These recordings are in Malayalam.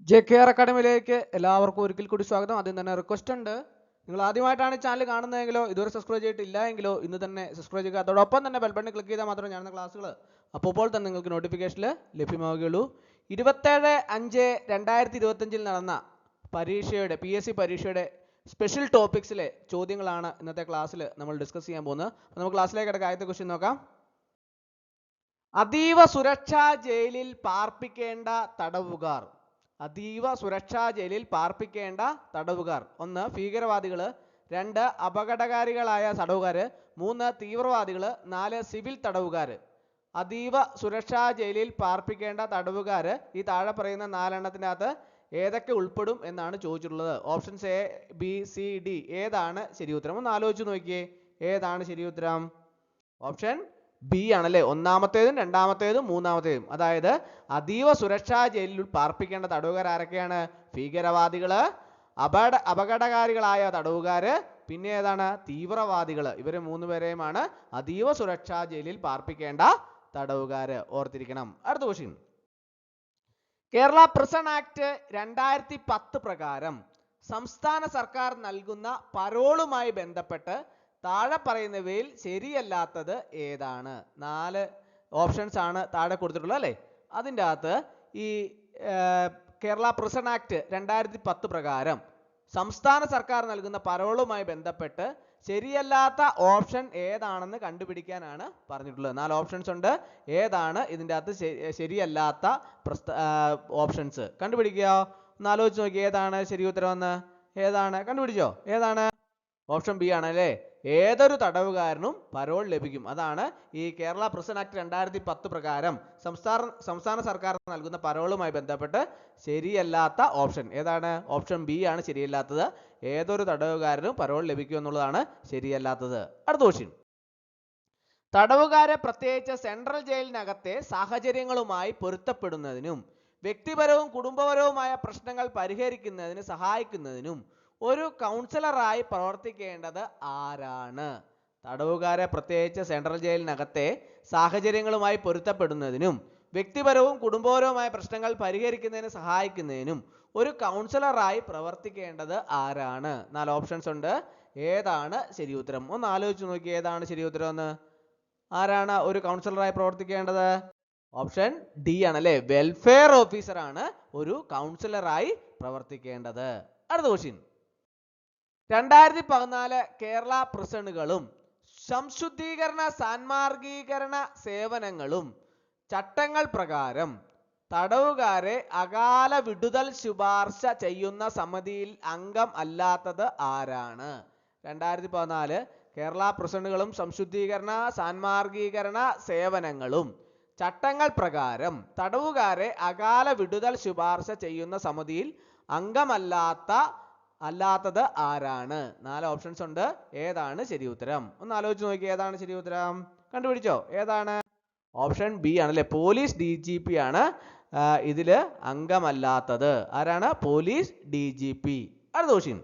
JKR അക്കാഡമിയിലേക്ക് എല്ലാവർക്കും ഒരിക്കൽ കൂടി സ്വാഗതം. ആദ്യം തന്നെ റിക്വസ്റ്റ് ഉണ്ട്, നിങ്ങൾ ആദ്യമായിട്ടാണ് ചാനൽ കാണുന്നതെങ്കിലോ ഇതുവരെ സബ്സ്ക്രൈബ് ചെയ്തിട്ടില്ല എങ്കിലോ ഇന്ന് തന്നെ സബ്സ്ക്രൈബ് ചെയ്യുക. അതോടൊപ്പം തന്നെ ബെൽ ബട്ടൺ ക്ലിക്ക് ചെയ്താൽ മാത്രമേ ഞാൻ ക്ലാസ്സുകൾ അപ്പോൾ തന്നെ നിങ്ങൾക്ക് നോട്ടിഫിക്കേഷനിൽ ലഭ്യമാവുകയുള്ളൂ. 27/5/2025 നടന്ന പരീക്ഷയുടെ PSC പരീക്ഷയുടെ സ്പെഷ്യൽ ടോപ്പിക്സിലെ ചോദ്യങ്ങളാണ് ഇന്നത്തെ ക്ലാസ്സിൽ നമ്മൾ ഡിസ്കസ് ചെയ്യാൻ പോകുന്നത്. അപ്പോൾ നമുക്ക് ക്ലാസ്സിലേക്ക് കിടക്കുക. ആദ്യത്തെ ക്വസ്റ്റ്യൻ നോക്കാം. അതീവ സുരക്ഷാ ജയിലിൽ പാർപ്പിക്കേണ്ട തടവുകാർ. അതീവ സുരക്ഷാ ജയിലിൽ പാർപ്പിക്കേണ്ട തടവുകാർ: 1 ഭീകരവാദികൾ, 2 അപകടകാരികളായ തടവുകാർ, 3 തീവ്രവാദികൾ, 4 സിവിൽ തടവുകാർ. അതീവ സുരക്ഷാ ജയിലിൽ പാർപ്പിക്കേണ്ട തടവുകാർ ഈ താഴെ പറയുന്ന 4 എണ്ണത്തിനകത്ത് ഏതൊക്കെ ഉൾപ്പെടും എന്നാണ് ചോദിച്ചിട്ടുള്ളത്. Options A, B, C, D. ഏതാണ് ശരി ഉത്തരം? ഒന്ന് ആലോചിച്ച് നോക്കിയേ, ഏതാണ് ശരി ഉത്തരം? ഓപ്ഷൻ B ആണല്ലേ. ഒന്നാമത്തേതും രണ്ടാമത്തേതും മൂന്നാമത്തേതും. അതായത് അതീവ സുരക്ഷാ ജയിലിൽ പാർപ്പിക്കേണ്ട തടവുകാർ ആരൊക്കെയാണ്? ഭീകരവാദികള്, അപകടകാരികളായ തടവുകാര്, പിന്നെ ഏതാണ്? തീവ്രവാദികള്. ഇവര് 3 പേരെയുമാണ് അതീവ സുരക്ഷാ ജയിലിൽ പാർപ്പിക്കേണ്ട തടവുകാര്. ഓർത്തിരിക്കണം. അടുത്ത ക്വസ്റ്റ്യൻ. കേരള പ്രിസൺ ആക്ട് 2010 പ്രകാരം സംസ്ഥാന സർക്കാർ നൽകുന്ന പരോളുമായി ബന്ധപ്പെട്ട് താഴെ പറയുന്നവയിൽ ശരിയല്ലാത്തത് ഏതാണ്? 4 ഓപ്ഷൻസ് ആണ് താഴെ കൊടുത്തിട്ടുള്ളത് അല്ലേ. അതിൻ്റെ അകത്ത് ഈ കേരള പ്രിസൺ ആക്ട് 2010 പ്രകാരം സംസ്ഥാന സർക്കാർ നൽകുന്ന പരോളുമായി ബന്ധപ്പെട്ട് ശരിയല്ലാത്ത ഓപ്ഷൻ ഏതാണെന്ന് കണ്ടുപിടിക്കാനാണ് പറഞ്ഞിട്ടുള്ളത്. 4 ഓപ്ഷൻസ് ഉണ്ട്. ഏതാണ് ഇതിൻ്റെ അകത്ത് ശരിയല്ലാത്ത ഓപ്ഷൻസ്? കണ്ടുപിടിക്കുക. ഒന്ന് ആലോചിച്ച് നോക്കി, ഏതാണ് ശരി ഉത്തരവെന്ന്? ഏതാണ്? കണ്ടുപിടിച്ചോ? ഏതാണ്? ഓപ്ഷൻ B ആണല്ലേ. ഏതൊരു തടവുകാരനും പരോൾ ലഭിക്കും. അതാണ് ഈ കേരള പ്രിസൺ ആക്ട് 2010 പ്രകാരം സംസ്ഥാന സർക്കാർ നൽകുന്ന പരോളുമായി ബന്ധപ്പെട്ട് ശരിയല്ലാത്ത ഓപ്ഷൻ ഏതാണ്? ഓപ്ഷൻ B ആണ് ശരിയല്ലാത്തത്. ഏതൊരു തടവുകാരനും പരോൾ ലഭിക്കും എന്നുള്ളതാണ് ശരിയല്ലാത്തത്. അടുത്ത ക്വസ്റ്റ്യൻ. തടവുകാരെ പ്രത്യേകിച്ച് സെൻട്രൽ ജയിലിനകത്തെ സാഹചര്യങ്ങളുമായി പൊരുത്തപ്പെടുന്നതിനും വ്യക്തിപരവും കുടുംബപരവുമായ പ്രശ്നങ്ങൾ പരിഹരിക്കുന്നതിന് സഹായിക്കുന്നതിനും ഒരു കൗൺസിലറായി പ്രവർത്തിക്കേണ്ടത് ആരാണ്? തടവുകാരെ പ്രത്യേകിച്ച് സെൻട്രൽ ജയിലിനകത്തെ സാഹചര്യങ്ങളുമായി പൊരുത്തപ്പെടുന്നതിനും വ്യക്തിപരവും കുടുംബപരവുമായ പ്രശ്നങ്ങൾ പരിഹരിക്കുന്നതിന് സഹായിക്കുന്നതിനും ഒരു കൗൺസിലറായി പ്രവർത്തിക്കേണ്ടത് ആരാണ്? 4 ഓപ്ഷൻസ് ഉണ്ട്. ഏതാണ് ശരി ഉത്തരം? ഒന്ന് ആലോചിച്ച് നോക്കി, ഏതാണ് ശരി ഉത്തരം എന്ന്? ആരാണ് ഒരു കൗൺസിലറായി പ്രവർത്തിക്കേണ്ടത്? ഓപ്ഷൻ D ആണല്ലേ. വെൽഫെയർ ഓഫീസർ ആണ് ഒരു കൗൺസിലറായി പ്രവർത്തിക്കേണ്ടത്. അടുത്ത ക്വസ്റ്റ്യൻ. 2014 കേരള പ്രിസണുകളും സംശുദ്ധീകരണ സാന്മാർഗീകരണ സേവനങ്ങളും ചട്ടങ്ങൾ പ്രകാരം തടവുകാരെ അകാല വിടുതൽ ശുപാർശ ചെയ്യുന്ന സമിതിയിൽ അംഗം അല്ലാത്തത് ആരാണ്? 2014 കേരള പ്രിസണുകളും സംശുദ്ധീകരണ സാന്മാർഗീകരണ സേവനങ്ങളും ചട്ടങ്ങൾ പ്രകാരം തടവുകാരെ അകാല വിടുതൽ ശുപാർശ ചെയ്യുന്ന സമിതിയിൽ അല്ലാത്തത് ആരാണ്? 4 ഓപ്ഷൻസ് ഉണ്ട്. ഏതാണ് ശരി ഉത്തരം? ഒന്ന് ആലോചിച്ച് നോക്കി, ഏതാണ് ശരി ഉത്തരം? കണ്ടുപിടിച്ചോ? ഏതാണ്? ഓപ്ഷൻ B ആണല്ലേ. പോലീസ് DGP ആണ് ഇതില് അംഗമല്ലാത്തത്. ആരാണ്? Police DGP. അടുത്ത ക്വസ്റ്റ്യൻ.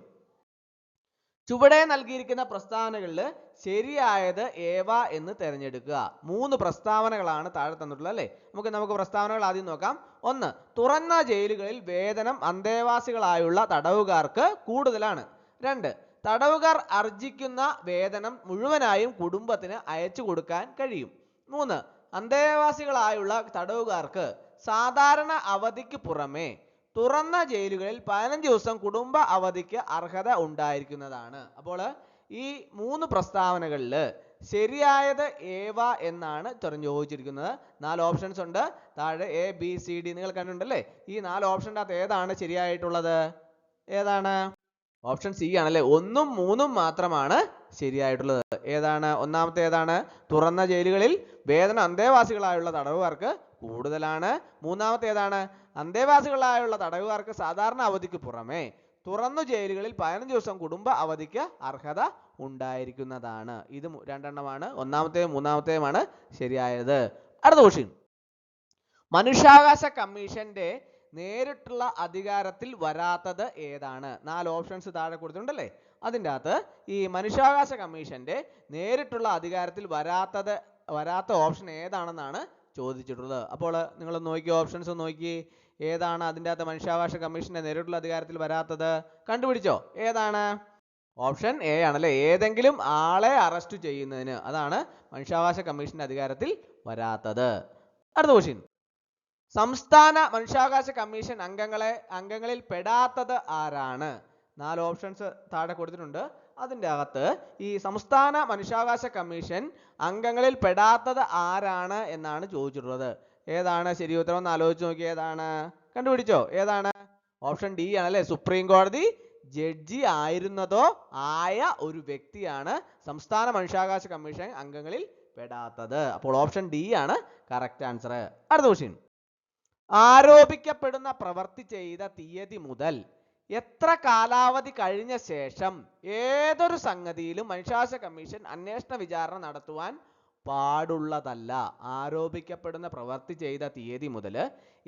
ചുവടെ നൽകിയിരിക്കുന്ന പ്രസ്താവനകളിൽ ശരിയായത് ഏവ എന്ന് തിരഞ്ഞെടുക്കുക. 3 പ്രസ്താവനകളാണ് താഴെ തന്നിട്ടുള്ളത് അല്ലേ. നമുക്ക് പ്രസ്താവനകൾ ആദ്യം നോക്കാം. 1. തുറന്ന ജയിലുകളിൽ വേതനം അന്തേവാസികളായുള്ള തടവുകാർക്ക് കൂടുതലാണ്. 2. തടവുകാർ ആർജിക്കുന്ന വേതനം മുഴുവനായും കുടുംബത്തിന് അയച്ചു കൊടുക്കാൻ കഴിയും. 3. അന്തേവാസികളായുള്ള തടവുകാർക്ക് സാധാരണ അവധിക്ക് പുറമെ തുറന്ന ജയിലുകളിൽ 15 ദിവസം കുടുംബ അവധിക്ക് അർഹത ഉണ്ടായിരിക്കുന്നതാണ്. അപ്പോൾ ഈ 3 പ്രസ്താവനകളിൽ ശരിയായത് ഏവ എന്നാണ് ചോദിച്ചിരിക്കുന്നത്. 4 ഓപ്ഷൻസ് ഉണ്ട് താഴെ. A, B, C, D നിങ്ങൾ കണ്ടിട്ടുണ്ടല്ലേ. ഈ 4 ഓപ്ഷൻ്റെ അകത്ത് ഏതാണ് ശരിയായിട്ടുള്ളത്? ഏതാണ്? ഓപ്ഷൻ C ആണല്ലേ. 1ഉം 3ഉം മാത്രമാണ് ശരിയായിട്ടുള്ളത്. ഏതാണ്? ഒന്നാമത്തെ ഏതാണ്? തുറന്ന ജയിലുകളിൽ വേതനം അന്തേവാസികളായുള്ള തടവുകാർക്ക് കൂടുതലാണ്. മൂന്നാമത്തെ ഏതാണ്? അന്തേവാസികളായുള്ള തടവുകാർക്ക് സാധാരണ അവധിക്ക് പുറമെ തുറന്നു ജയിലുകളിൽ 15 ദിവസം കുടുംബ അവധിക്ക് അർഹത ഉണ്ടായിരിക്കുന്നതാണ്. ഇത് 2 എണ്ണമാണ്. ഒന്നാമത്തെയും മൂന്നാമത്തെയുമാണ് ശരിയായത്. അടുത്ത ക്വസ്റ്റ്യൻ. മനുഷ്യാവകാശ കമ്മീഷന്റെ നേരിട്ടുള്ള അധികാരത്തിൽ വരാത്തത് ഏതാണ്? 4 ഓപ്ഷൻസ് താഴെ കൊടുത്തിട്ടുണ്ടല്ലേ. അതിൻ്റെ അകത്ത് ഈ മനുഷ്യാവകാശ കമ്മീഷന്റെ നേരിട്ടുള്ള അധികാരത്തിൽ വരാത്ത ഓപ്ഷൻ ഏതാണെന്നാണ് ചോദിച്ചിട്ടുള്ളത്. അപ്പോൾ നിങ്ങൾ നോക്കി, ഓപ്ഷൻസ് നോക്കി. ഏതാണ് അതിൻ്റെ അകത്ത് മനുഷ്യാവകാശ കമ്മീഷന്റെ നേരിട്ടുള്ള അധികാരത്തിൽ വരാത്തത്? കണ്ടുപിടിച്ചോ? ഏതാണ്? ഓപ്ഷൻ എ ആണല്ലേ. ഏതെങ്കിലും ആളെ അറസ്റ്റ് ചെയ്യുന്നതിന്, അതാണ് മനുഷ്യാവകാശ കമ്മീഷന്റെ അധികാരത്തിൽ വരാത്തത്. അടുത്ത ക്വസ്റ്റ്യൻ. സംസ്ഥാന മനുഷ്യാവകാശ കമ്മീഷൻ അംഗങ്ങളിൽ പെടാത്തത് ആരാണ്? 4 ഓപ്ഷൻസ് താഴെ കൊടുത്തിട്ടുണ്ട്. അതിൻ്റെ അകത്ത് ഈ സംസ്ഥാന മനുഷ്യാവകാശ കമ്മീഷൻ അംഗങ്ങളിൽ പെടാത്തത് ആരാണ് എന്നാണ് ചോദിച്ചിട്ടുള്ളത്. ഏതാണ് ശരി ഉത്തരം എന്ന് ആലോചിച്ച് നോക്കി. ഏതാണ്? കണ്ടുപിടിച്ചോ? ഏതാണ്? ഓപ്ഷൻ ഡി ആണല്ലേ. സുപ്രീം കോടതി ജഡ്ജി ആയിരുന്നതോ ആയ ഒരു വ്യക്തിയാണ് സംസ്ഥാന മനുഷ്യാവകാശ കമ്മീഷൻ അംഗങ്ങളിൽ പെടാത്തത്. അപ്പോൾ ഓപ്ഷൻ ഡി ആണ് കറക്റ്റ് ആൻസർ. അടുത്ത ക്വസ്റ്റ്യൻ. ആരോപിക്കപ്പെടുന്ന പ്രവൃത്തി ചെയ്ത തീയതി മുതൽ എത്ര കാലാവധി കഴിഞ്ഞ ശേഷം ഏതൊരു സംഗതിയിലും മനുഷ്യാവകാശ കമ്മീഷൻ അന്വേഷണ വിചാരണ നടത്തുവാൻ പാടുള്ളതല്ല? ആരോപിക്കപ്പെടുന്ന പ്രവൃത്തി ചെയ്ത തീയതി മുതൽ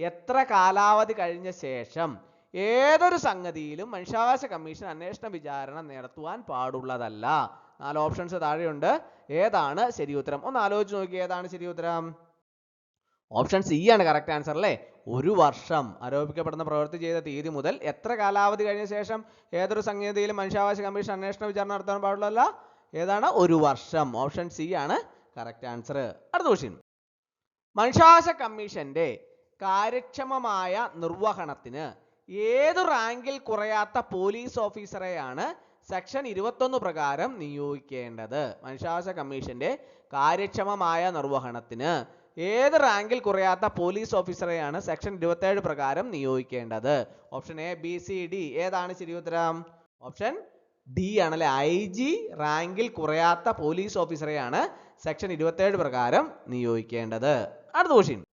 എത്ര കാലാവധി കഴിഞ്ഞ ശേഷം ഏതൊരു സംഗതിയിലും മനുഷ്യാവകാശ കമ്മീഷൻ അന്വേഷണ വിചാരണ നടത്തുവാൻ പാടുള്ളതല്ല? 4 ഓപ്ഷൻസ് താഴെയുണ്ട്. ഏതാണ് ശരി ഉത്തരം? ഒന്ന് ആലോചിച്ച് നോക്കി. ഏതാണ് ശരി ഉത്തരം? ഓപ്ഷൻ സി ആണ് കറക്റ്റ് ആൻസർ അല്ലേ. 1 വർഷം. ആരോപിക്കപ്പെടുന്ന പ്രവൃത്തി ചെയ്ത തീയതി മുതൽ എത്ര കാലാവധി കഴിഞ്ഞ ശേഷം ഏതൊരു സംഗതിയിലും മനുഷ്യാവകാശ കമ്മീഷൻ അന്വേഷണ വിചാരണ നടത്താൻ പാടുള്ളതല്ല? ഏതാണ്? 1 വർഷം. ഓപ്ഷൻ സി ആണ് കറക്റ്റ് ആൻസർ. അടുത്ത ക്വസ്റ്റ്യൻ. മനുഷ്യാവകാശ കമ്മീഷന്റെ കാര്യക്ഷമമായ നിർവഹണത്തിന് ഏതു റാങ്കിൽ കുറയാത്ത പോലീസ് ഓഫീസറെയാണ് സെക്ഷൻ 21 പ്രകാരം നിയോഗിക്കേണ്ടത്? മനുഷ്യാവകാശ കമ്മീഷന്റെ കാര്യക്ഷമമായ നിർവഹണത്തിന് ഏത് റാങ്കിൽ കുറയാത്ത പോലീസ് ഓഫീസറെയാണ് സെക്ഷൻ 27 പ്രകാരം നിയോഗിക്കേണ്ടത്? Option A, B, C, D. ഏതാണ് ശരി ഉത്തരം? ഓപ്ഷൻ ഡി ആണല്ലേ. IG റാങ്കിൽ കുറയാത്ത പോലീസ് ഓഫീസറെയാണ് സെക്ഷൻ 27 പ്രകാരം നിയോഗിക്കേണ്ടത്. അടുത്ത ക്വസ്റ്റ്യൻ.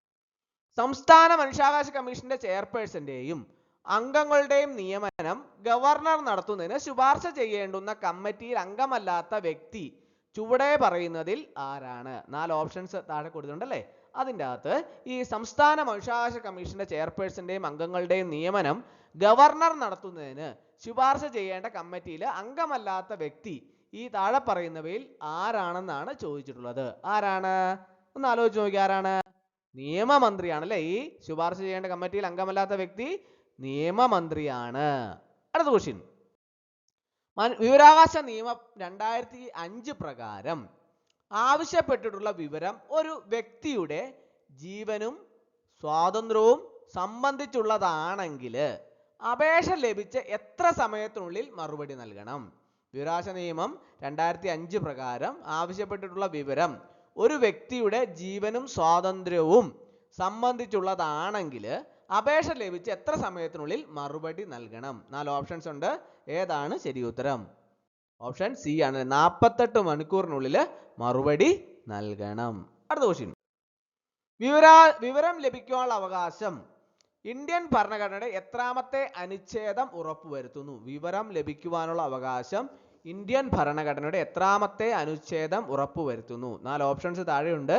സംസ്ഥാന മനുഷ്യാവകാശ കമ്മീഷന്റെ ചെയർപേഴ്സന്റെയും അംഗങ്ങളുടെയും നിയമനം ഗവർണർ നടത്തുന്നതിന് ശുപാർശ ചെയ്യേണ്ടുന്ന കമ്മിറ്റിയിൽ അംഗമല്ലാത്ത വ്യക്തി ചുവടെ പറയുന്നതിൽ ആരാണ്? 4 ഓപ്ഷൻസ് താഴെ കൊടുത്തിട്ടുണ്ടല്ലേ. അതിൻ്റെ അകത്ത് ഈ സംസ്ഥാന മനുഷ്യാവകാശ കമ്മീഷന്റെ ചെയർപേഴ്സന്റെയും അംഗങ്ങളുടെയും നിയമനം ഗവർണർ നടത്തുന്നതിന് ശുപാർശ ചെയ്യേണ്ട കമ്മിറ്റിയിൽ അംഗമല്ലാത്ത വ്യക്തി ഈ താഴെ പറയുന്നവയിൽ ആരാണെന്നാണ് ചോദിച്ചിട്ടുള്ളത്. ആരാണ്? ഒന്ന് ആലോചിച്ച് നോക്കി. ആരാണ്? നിയമമന്ത്രിയാണല്ലേ. ഈ ശുപാർശ ചെയ്യേണ്ട കമ്മിറ്റിയിൽ അംഗമല്ലാത്ത വ്യക്തി നിയമമന്ത്രിയാണ്. അടുത്ത ക്വസ്റ്റ്യൻ. വിവരാവകാശ നിയമം 2005 പ്രകാരം ആവശ്യപ്പെട്ടിട്ടുള്ള വിവരം ഒരു വ്യക്തിയുടെ ജീവനും സ്വാതന്ത്ര്യവും സംബന്ധിച്ചുള്ളതാണെങ്കിൽ അപേക്ഷ ലഭിച്ച എത്ര സമയത്തിനുള്ളിൽ മറുപടി നൽകണം? വിവരാവകാശ നിയമം 2005 പ്രകാരം ആവശ്യപ്പെട്ടിട്ടുള്ള വിവരം ഒരു വ്യക്തിയുടെ ജീവനും സ്വാതന്ത്ര്യവും സംബന്ധിച്ചുള്ളതാണെങ്കിൽ അപേക്ഷ ലഭിച്ച എത്ര സമയത്തിനുള്ളിൽ മറുപടി നൽകണം? 4 ഓപ്ഷൻസ് ഉണ്ട്. ഏതാണ് ശരി ഉത്തരം? ഓപ്ഷൻ സി ആണ്. 48 മണിക്കൂറിനുള്ളിൽ മറുപടി നൽകണം. അടുത്ത ക്വസ്റ്റ്യൻ. വിവരം ലഭിക്കാനുള്ള അവകാശം ഇന്ത്യൻ ഭരണഘടനയുടെ എത്രാമത്തെ അനുച്ഛേദം ഉറപ്പുവരുത്തുന്നു? വിവരം ലഭിക്കുവാനുള്ള അവകാശം ഇന്ത്യൻ ഭരണഘടനയുടെ എത്രാമത്തെ അനുച്ഛേദം ഉറപ്പുവരുത്തുന്നു? 4 ഓപ്ഷൻസ് താഴെയുണ്ട്.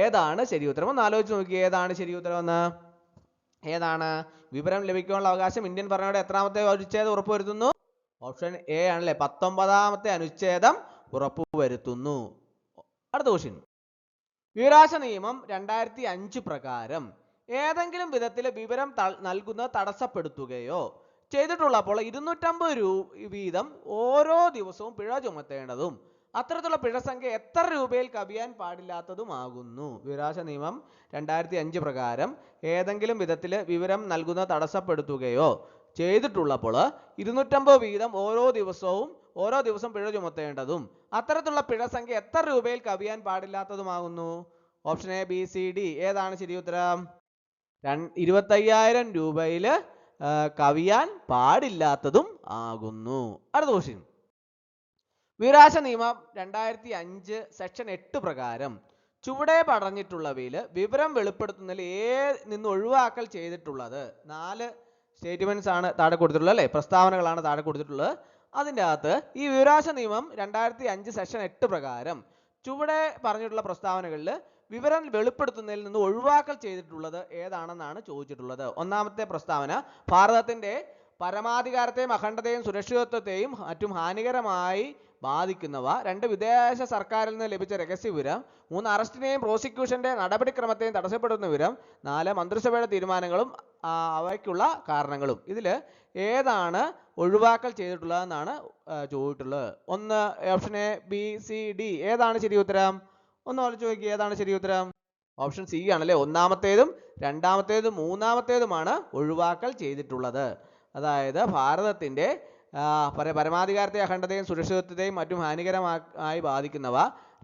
ഏതാണ് ശരി ഉത്തരം? ഒന്ന് ആലോചിച്ച് നോക്കി. ഏതാണ് ശരി ഉത്തരം എന്ന്? ഏതാണ്? വിവരം ലഭിക്കാനുള്ള അവകാശം ഇന്ത്യൻ ഭരണഘടനയുടെ എത്രാമത്തെ അനുച്ഛേദം ഉറപ്പുവരുത്തുന്നു? ഓപ്ഷൻ എ ആണല്ലേ. 19ാമത്തെ അനുച്ഛേദം ഉറപ്പുവരുത്തുന്നു. അടുത്ത ക്വസ്റ്റ്യൻ. വിവരാവകാശ നിയമം 2005 പ്രകാരം ഏതെങ്കിലും വിധത്തിൽ വിവരം നൽകുന്നത് തടസ്സപ്പെടുത്തുകയോ ചെയ്തിട്ടുള്ളപ്പോൾ 250 രൂപ വീതം ഓരോ ദിവസവും പിഴ ചുമത്തേണ്ടതും അത്തരത്തിലുള്ള പിഴ സംഖ്യ എത്ര രൂപയിൽ കവിയാൻ പാടില്ലാത്തതുമാകുന്നു? വിവരാവകാശ നിയമം 2005 പ്രകാരം ഏതെങ്കിലും വിധത്തിൽ വിവരം നൽകുന്നത് തടസ്സപ്പെടുത്തുകയോ ചെയ്തിട്ടുള്ളപ്പോൾ 250 വീതം ഓരോ ദിവസം പിഴ ചുമത്തേണ്ടതും അത്തരത്തിലുള്ള പിഴ സംഖ്യ എത്ര രൂപയിൽ കവിയാൻ പാടില്ലാത്തതുമാകുന്നു? Option A, B, C, D. ഏതാണ് ശരി ഉത്തരം? 25,000 രൂപയിൽ കവിയാൻ പാടില്ലാത്തതും ആകുന്നു. അടുത്ത ക്വസ്റ്റ്യൻ. വിവരാവകാശ നിയമം 2005 സെക്ഷൻ 8 പ്രകാരം ചുവടെ പറഞ്ഞിട്ടുള്ളവയിൽ വിവരം വെളിപ്പെടുത്തുന്നതിൽ നിന്ന് ഒഴിവാക്കൽ ചെയ്തിട്ടുള്ളത് 4 സ്റ്റേറ്റ്മെന്റ്സ് ആണ് താഴെ കൊടുത്തിട്ടുള്ളത് അല്ലേ. പ്രസ്താവനകളാണ് താഴെ കൊടുത്തിട്ടുള്ളത്. അതിൻ്റെ അകത്ത് ഈ വിവരാവകാശ നിയമം 2005 സെക്ഷൻ 8 പ്രകാരം ചുവടെ പറഞ്ഞിട്ടുള്ള പ്രസ്താവനകളിൽ വിവരം വെളിപ്പെടുത്തുന്നതിൽ നിന്ന് ഒഴിവാക്കൽ ചെയ്തിട്ടുള്ളത് ഏതാണെന്നാണ് ചോദിച്ചിട്ടുള്ളത്. ഒന്നാമത്തെ പ്രസ്താവന ഭാരതത്തിന്റെ പരമാധികാരത്തെയും അഖണ്ഡതയും സുരക്ഷിതത്വത്തെയും മറ്റും ഹാനികരമായി ബാധിക്കുന്നവ, 2 വിദേശ സർക്കാരിൽ നിന്ന് ലഭിച്ച രഹസ്യവിവരം, 3 അറസ്റ്റിനെയും പ്രോസിക്യൂഷന്റെ നടപടിക്രമത്തെയും തടസ്സപ്പെടുത്തുന്ന വിവരം, 4 മന്ത്രിസഭയുടെ തീരുമാനങ്ങളും അവയ്ക്കുള്ള കാരണങ്ങളും. ഇതിൽ ഏതാണ് ഒഴിവാക്കൽ ചെയ്തിട്ടുള്ളതെന്നാണ് ചോദിച്ചിട്ടുള്ളത്. ഒന്ന് option A, B, C, D, ഏതാണ് ശരി ഉത്തരം? ഒന്ന് ആലോചിച്ച് നോക്കി, ഏതാണ് ശരി ഉത്തരം? ഓപ്ഷൻ സി ആണല്ലേ. ഒന്നാമത്തേതും രണ്ടാമത്തേതും മൂന്നാമത്തേതുമാണ് ഒഴിവാക്കൽ ചെയ്തിട്ടുള്ളത്. അതായത് ഭാരതത്തിന്റെ പരമാധികാരത്തെ, അഖണ്ഡതയും സുരക്ഷിതത്വത്തെയും മറ്റും ഹാനികരമായി ബാധിക്കുന്നവ,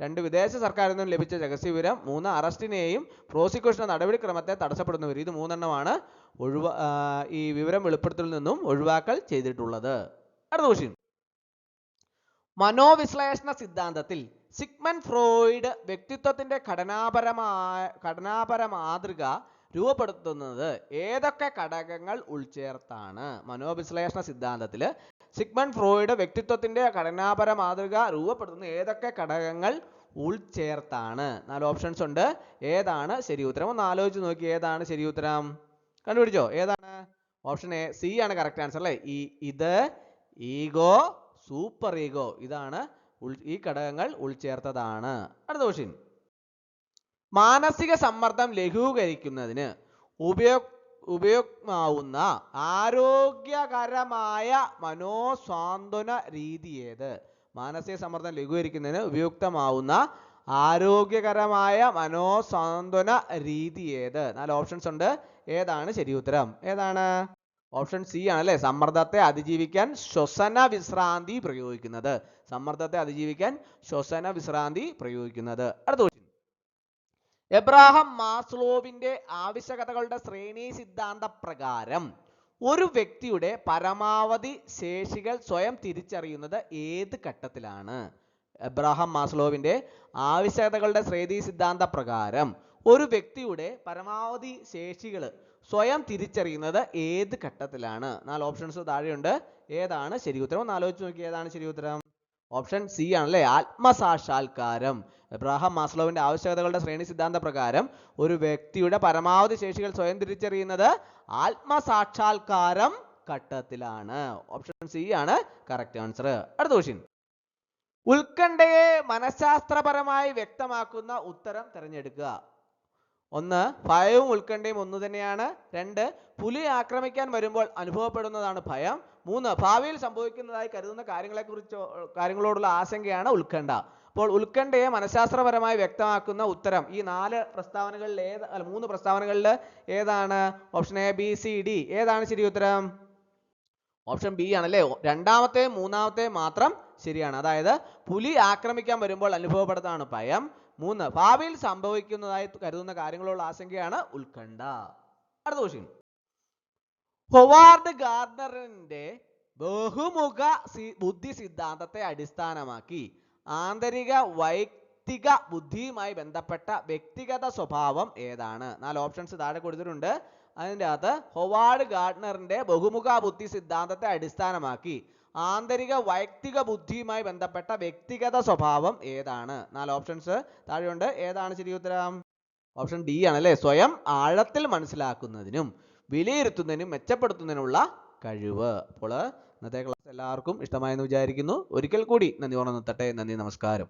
2 വിദേശ സർക്കാരിൽ നിന്നും ലഭിച്ച രഹസ്യവിവരം, 3 അറസ്റ്റിനെയും പ്രോസിക്യൂഷന്റെ നടപടിക്രമത്തെ തടസ്സപ്പെടുന്നവർ. ഇത് 3 എണ്ണമാണ് ഈ വിവരം വെളിപ്പെടുത്തലിൽ നിന്നും ഒഴിവാക്കൽ ചെയ്തിട്ടുള്ളത്. അടുത്ത ക്വസ്റ്റ്യൻ. മനോവിശ്ലേഷണ സിദ്ധാന്തത്തിൽ സിഗ്മണ്ട് ഫ്രോയിഡ് വ്യക്തിത്വത്തിന്റെ ഘടനാപര മാതൃക രൂപപ്പെടുത്തുന്നത് ഏതൊക്കെ ഘടകങ്ങൾ ഉൾച്ചേർത്താണ്? മനോവിശ്ലേഷണ സിദ്ധാന്തത്തിൽ സിഗ്മണ്ട് ഫ്രോയിഡ് വ്യക്തിത്വത്തിന്റെ ഘടനാപര മാതൃക രൂപപ്പെടുത്തുന്ന ഏതൊക്കെ ഘടകങ്ങൾ ഉൾച്ചേർത്താണ്? 4 ഓപ്ഷൻസ് ഉണ്ട്. ഏതാണ് ശരി ഉത്തരം? ഒന്ന് ആലോചിച്ച് നോക്കി, ഏതാണ് ശരി ഉത്തരം? കണ്ടുപിടിച്ചോ? ഏതാണ്? ഓപ്ഷൻ എ, സി ആണ് കറക്റ്റ് ആൻസർ അല്ലേ. ഇത്, ഈഗോ, സൂപ്പർ ഈഗോ, ഇതാണ് ഈ ഘടകങ്ങൾ ഉൾച്ചേർത്തതാണ്. അടുത്ത ക്വസ്റ്റ്യൻ. മാനസിക സമ്മർദ്ദം ലഘൂകരിക്കുന്നതിന് ഉപയോഗമാവുന്ന ആരോഗ്യകരമായ മനോസ്വാന്തന രീതി ഏത്? മാനസിക സമ്മർദ്ദം ലഘൂകരിക്കുന്നതിന് ഉപയുക്തമാവുന്ന ആരോഗ്യകരമായ മനോസ്വാന്തന രീതി ഏത്? 4 ഓപ്ഷൻസ് ഉണ്ട്. ഏതാണ് ശരി ഉത്തരം? ഏതാണ്? ഓപ്ഷൻ സി ആണല്ലേ. സമ്മർദ്ദത്തെ അതിജീവിക്കാൻ ശ്വസന വിശ്രാന്തി പ്രയോഗിക്കുന്നത്. സമ്മർദ്ദത്തെ അതിജീവിക്കാൻ ശ്വസന വിശ്രാന്തി പ്രയോഗിക്കുന്നത്. അടുത്ത ക്വസ്റ്റ്യൻ. എബ്രഹാം മാസ്ലോവിന്റെ ആവശ്യകതകളുടെ ശ്രേണി സിദ്ധാന്ത പ്രകാരം ഒരു വ്യക്തിയുടെ പരമാവധി ശേഷികൾ സ്വയം തിരിച്ചറിയുന്നത് ഏത് ഘട്ടത്തിലാണ്? എബ്രഹാം മാസ്ലോവിന്റെ ആവശ്യകതകളുടെ ശ്രേണി സിദ്ധാന്ത പ്രകാരം ഒരു വ്യക്തിയുടെ പരമാവധി ശേഷികൾ സ്വയം തിരിച്ചറിയുന്നത് ഏത് ഘട്ടത്തിലാണ്? 4 ഓപ്ഷൻസ് താഴെയുണ്ട്. ഏതാണ് ശരി ഉത്തരം? ഒന്ന് ആലോചിച്ച് നോക്കി, ഏതാണ് ശരി ഉത്തരം? ഓപ്ഷൻ സി ആണല്ലേ. ആത്മസാക്ഷാത്കാരം. എബ്രഹാം മാസ്ലോവിന്റെ ആവശ്യകതകളുടെ ശ്രേണി സിദ്ധാന്ത പ്രകാരം ഒരു വ്യക്തിയുടെ പരമാവധി ശേഷികൾ സ്വയം തിരിച്ചറിയുന്നത് ആത്മസാക്ഷാത്കാരം ഘട്ടത്തിലാണ്. ഓപ്ഷൻ സി ആണ് കറക്റ്റ് ആൻസർ. അടുത്ത ക്വസ്റ്റ്യൻ. ഉത്കണ്ഠയെ മനഃശാസ്ത്രപരമായി വ്യക്തമാക്കുന്ന ഉത്തരം തിരഞ്ഞെടുക്കുക. 1 ഭയവും ഉത്കണ്ഠയും ഒന്നു തന്നെയാണ്. 2 പുലി ആക്രമിക്കാൻ വരുമ്പോൾ അനുഭവപ്പെടുന്നതാണ് ഭയം. 3 ഭാവിയിൽ സംഭവിക്കുന്നതായി കരുതുന്ന കാര്യങ്ങളോടുള്ള ആശങ്കയാണ് ഉത്കണ്ഠ. അപ്പോൾ ഉത്കണ്ഠയെ മനഃശാസ്ത്രപരമായി വ്യക്തമാക്കുന്ന ഉത്തരം ഈ 3 പ്രസ്താവനകളിൽ ഏതാണ്? Option A, B, C, D, ഏതാണ് ശരി ഉത്തരം? ഓപ്ഷൻ ബി ആണല്ലേ. രണ്ടാമത്തെയും മൂന്നാമത്തെയും മാത്രം ശരിയാണ്. അതായത് പുലി ആക്രമിക്കാൻ വരുമ്പോൾ അനുഭവപ്പെടുന്നതാണ് ഭയം. 3 ഭാവിയിൽ സംഭവിക്കുന്നതായി കരുതുന്ന കാര്യങ്ങളുള്ള ആശങ്കയാണ് ഉത്കണ്ഠ. അടുത്ത ക്വസ്റ്റ്യൻ. ഹൊവാർഡ് ഗാർഡനറിന്റെ ബഹുമുഖ ബുദ്ധി സിദ്ധാന്തത്തെ അടിസ്ഥാനമാക്കി ആന്തരിക വൈയക്തിക ബുദ്ധിയുമായി ബന്ധപ്പെട്ട വ്യക്തിഗത സ്വഭാവം ഏതാണ്? 4 ഓപ്ഷൻസ് താഴെ കൊടുത്തിട്ടുണ്ട്. അതിൻ്റെ അകത്ത് ഹൊവാർഡ് ഗാർഡനറിന്റെ ബഹുമുഖ ബുദ്ധി സിദ്ധാന്തത്തെ അടിസ്ഥാനമാക്കി ആന്തരിക വൈയക്തിക ബുദ്ധിയുമായി ബന്ധപ്പെട്ട വ്യക്തിഗത സ്വഭാവം ഏതാണ്? 4 ഓപ്ഷൻസ് താഴെയുണ്ട്. ഏതാണ് ശരി ഉത്തരം? ഓപ്ഷൻ ഡി ആണല്ലേ. സ്വയം ആഴത്തിൽ മനസ്സിലാക്കുന്നതിനും വിലയിരുത്തുന്നതിനും മെച്ചപ്പെടുത്തുന്നതിനുള്ള കഴിവ്. അപ്പോൾ ഇന്നത്തെ ക്ലാസ് എല്ലാവർക്കും ഇഷ്ടമായെന്ന് വിചാരിക്കുന്നു. ഒരിക്കൽ കൂടി നന്ദി നിർത്തട്ടെ. നന്ദി, നമസ്കാരം.